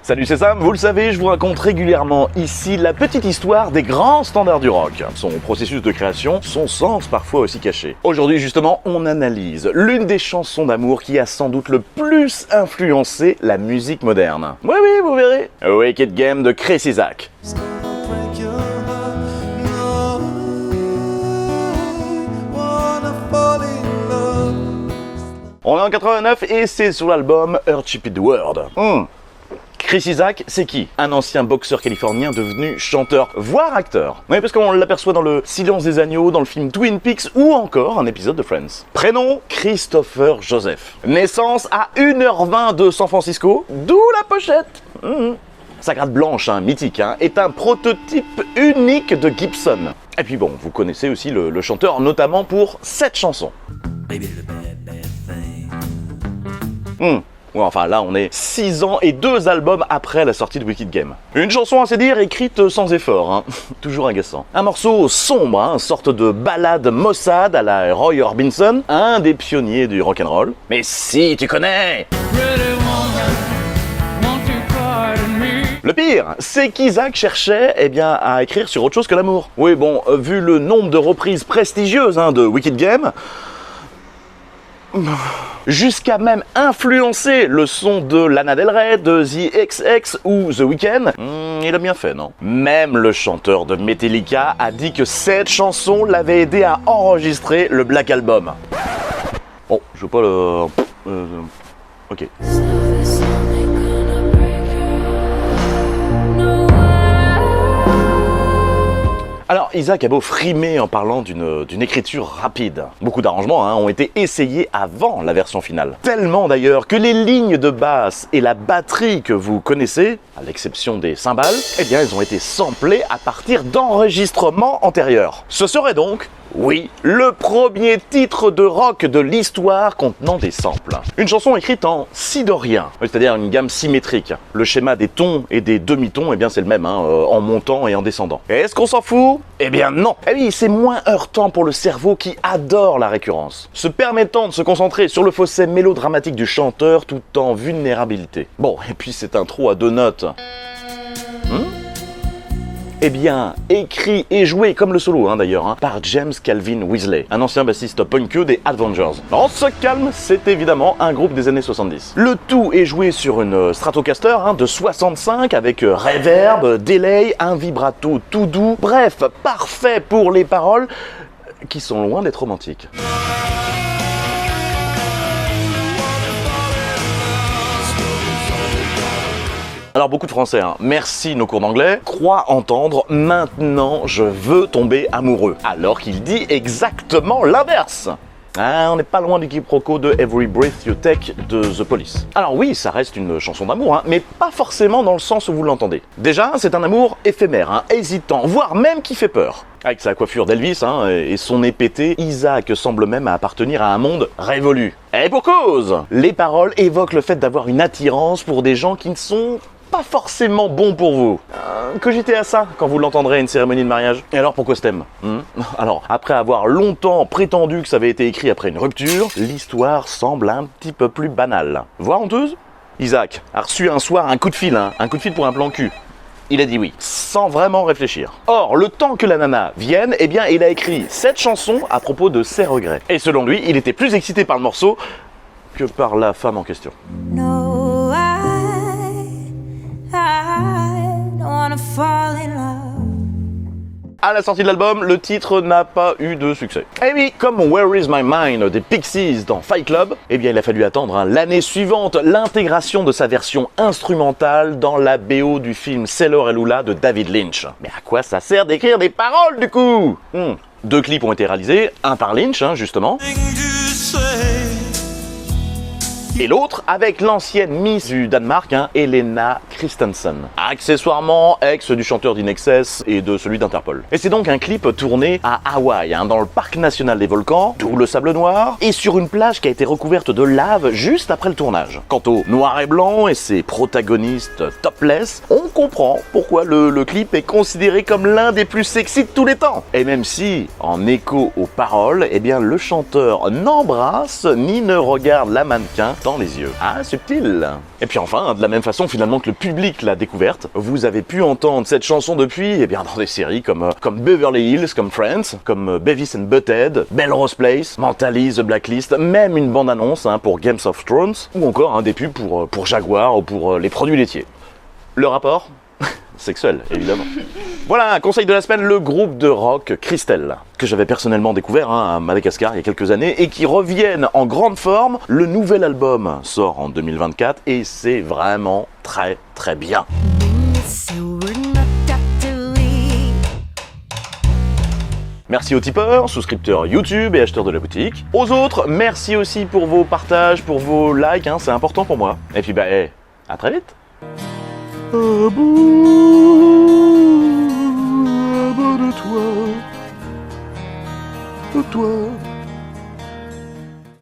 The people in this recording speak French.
Salut, c'est Sam, vous le savez, je vous raconte régulièrement ici la petite histoire des grands standards du rock. Son processus de création, son sens parfois aussi caché. Aujourd'hui justement, on analyse l'une des chansons d'amour qui a sans doute le plus influencé la musique moderne. Oui, vous verrez. Wicked Game de Chris Isaak. On est en 89 et c'est sur l'album Earth Stupid World. Chris Isaak, c'est qui? Un ancien boxeur californien devenu chanteur, voire acteur. Oui, parce qu'on l'aperçoit dans le Silence des agneaux, dans le film Twin Peaks ou encore un épisode de Friends. Prénom, Christopher Joseph. Naissance à 1h20 de San Francisco, d'où la pochette. Sa gratte blanche, mythique, est un prototype unique de Gibson. Et puis bon, vous connaissez aussi le chanteur, notamment pour cette chanson. Ouais, enfin là on est 6 ans et 2 albums après la sortie de Wicked Game. Une chanson à se dire écrite sans effort, toujours agaçant. Un morceau sombre, une sorte de ballade Mossad à la Roy Orbison, un des pionniers du rock'n'roll. Mais si tu connais! Le pire, c'est qu'Isaac cherchait à écrire sur autre chose que l'amour. Oui bon, vu le nombre de reprises prestigieuses de Wicked Game, jusqu'à même influencer le son de Lana Del Rey, de The XX ou The Weeknd, il a bien fait, non? Même le chanteur de Metallica a dit que cette chanson l'avait aidé à enregistrer le Black Album. Bon, je veux pas le... Ok. Alors, Isaac a beau frimer en parlant d'une écriture rapide. Beaucoup d'arrangements ont été essayés avant la version finale. Tellement d'ailleurs que les lignes de basse et la batterie que vous connaissez, à l'exception des cymbales, elles ont été samplées à partir d'enregistrements antérieurs. Ce serait donc, oui, le premier titre de rock de l'histoire contenant des samples. Une chanson écrite en si dorien, c'est-à-dire une gamme symétrique. Le schéma des tons et des demi-tons, c'est le même, en montant et en descendant. Est-ce qu'on s'en fout? Eh bien non. Eh oui, c'est moins heurtant pour le cerveau qui adore la récurrence, se permettant de se concentrer sur le fossé mélodramatique du chanteur tout en vulnérabilité. Bon, et puis cette intro à 2 notes. Écrit et joué, comme le solo d'ailleurs, par James Calvin Weasley, un ancien bassiste punkeux des Avengers. On se calme, c'est évidemment un groupe des années 70. Le tout est joué sur une Stratocaster de 65 avec reverb, delay, un vibrato tout doux, bref, parfait pour les paroles qui sont loin d'être romantiques. Alors beaucoup de Français, merci nos cours d'anglais, croient entendre « maintenant je veux tomber amoureux », alors qu'il dit exactement l'inverse. On n'est pas loin du quiproquo de Every Breath You Take de The Police. Alors oui, ça reste une chanson d'amour, mais pas forcément dans le sens où vous l'entendez. Déjà, c'est un amour éphémère, hésitant, voire même qui fait peur. Avec sa coiffure d'Elvis et son nez pété, Isaac semble même appartenir à un monde révolu. Et pour cause! Les paroles évoquent le fait d'avoir une attirance pour des gens qui ne sont pas forcément bons pour vous. Cogitez à ça quand vous l'entendrez à une cérémonie de mariage. Et alors pourquoi ce thème? Alors, après avoir longtemps prétendu que ça avait été écrit après une rupture, l'histoire semble un petit peu plus banale. Voire honteuse? Isaac a reçu un soir un coup de fil, un coup de fil pour un plan cul. Il a dit oui, sans vraiment réfléchir. Or, le temps que la nana vienne, il a écrit cette chanson à propos de ses regrets. Et selon lui, il était plus excité par le morceau que par la femme en question. No, I don't wanna fall in love. À la sortie de l'album, le titre n'a pas eu de succès. Et oui, comme Where Is My Mind des Pixies dans Fight Club, il a fallu attendre l'année suivante l'intégration de sa version instrumentale dans la BO du film Sailor et Lula de David Lynch. Mais à quoi ça sert d'écrire des paroles du coup? 2 clips ont été réalisés, un par Lynch justement, et l'autre avec l'ancienne Miss du Danemark, Helena Christensen. Accessoirement ex du chanteur d'Inexcess et de celui d'Interpol. Et c'est donc un clip tourné à Hawaï, dans le parc national des volcans, d'où le sable noir, et sur une plage qui a été recouverte de lave juste après le tournage. Quant au noir et blanc et ses protagonistes topless, on comprend pourquoi le clip est considéré comme l'un des plus sexy de tous les temps. Et même si, en écho aux paroles, le chanteur n'embrasse ni ne regarde la mannequin dans les yeux. Ah, subtil. Et puis enfin, de la même façon finalement que le public public l'a découverte. Vous avez pu entendre cette chanson depuis, eh bien, dans des séries comme Beverly Hills, comme Friends, comme Beavis and Butthead, Melrose Place, Mentally, The Blacklist, même une bande-annonce pour Games of Thrones, ou encore des pubs pour Jaguar ou pour les produits laitiers. Le rapport sexuel, évidemment. Voilà, un conseil de la semaine, le groupe de rock Christelle, que j'avais personnellement découvert à Madagascar il y a quelques années, et qui reviennent en grande forme. Le nouvel album sort en 2024, et c'est vraiment très très bien. Merci aux tipeurs, souscripteurs YouTube et acheteurs de la boutique. Aux autres, merci aussi pour vos partages, pour vos likes, c'est important pour moi. Et puis à très vite. Abonne-toi.